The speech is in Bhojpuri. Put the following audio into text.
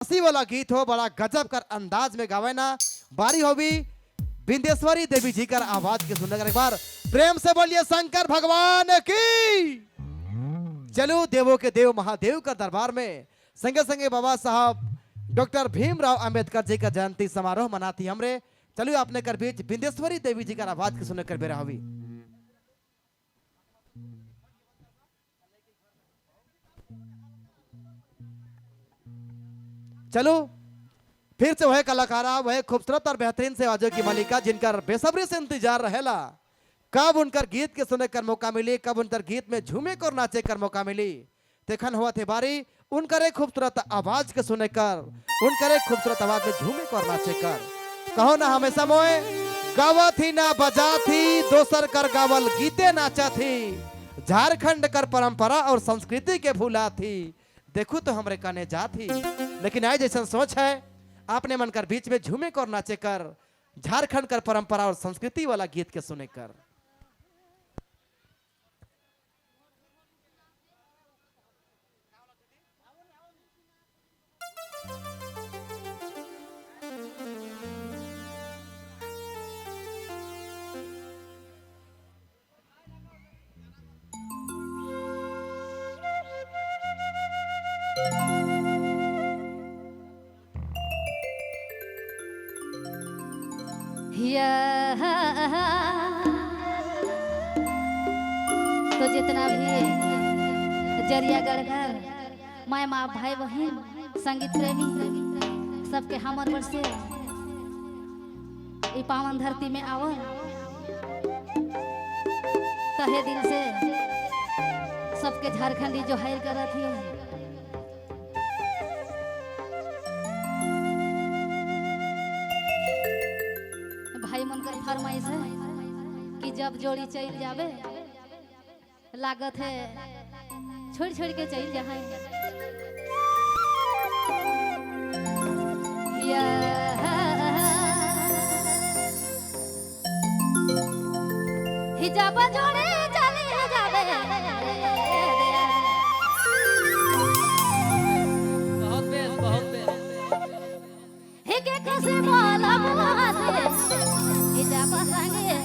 हंसी वाला गीत हो, बड़ा गजब कर अंदाज में गावे ना। बारी होगी विंध्येश्वरी देवी जी का आवाज के सुनने का। एक बार प्रेम से बोलिए शंकर भगवान की। चलो देवों के देव महादेव का दरबार में संगे संगे बाबा साहब डॉक्टर भीमराव अंबेडकर जी का जयंती समारोह मनाती हमरे। चलो आपने कर बीच विंध्येश्वरी देवी जी का आवाज के सुनने कर बेरा होगी। चलो फिर से वह कलाकारा, वह खूबसूरत और बेहतरीन से आवाजों की मालिका जिनका बेसब्री से इंतजार रहेला कब उनकर गीत के सुने कर मौका मिली, कब उनकर गीत में झूमे कर नाचे कर मौका मिली। तेखन हुआ थे बारी उनकर एक खूबसूरत आवाज के सुने कर, उनकर एक खूबसूरत आवाज में झूमे कर नाचे कर। कहो ना हमेशा मोए गावा थी ना बजा थी, दोसर कर गावल गीते नाचा थी, झारखंड कर परंपरा और संस्कृति के भूला थी, देखो तो हमरे काने जा थी। लेकिन आज जैसा सोच है आपने मन कर बीच में झूमे कर नाचे कर, झारखंड कर परंपरा और संस्कृति वाला गीत के सुने कर। तो जितना भी जरियागढ़ घर माय माँ भाई बहन संगीत प्रेमी सबके हमर वर से ई पावन धरती में आवो तहे दिल से सबके झारखंडी जो हायर करत ही। भाई मन कर फरमाइश है कि जब जोड़ी चल जावे लागत है छोड़ छोड़ के चल जाए। जब जोड़ी चली जावे बहुत बेस बहुत बेस। के खुशी बोला से जब संगे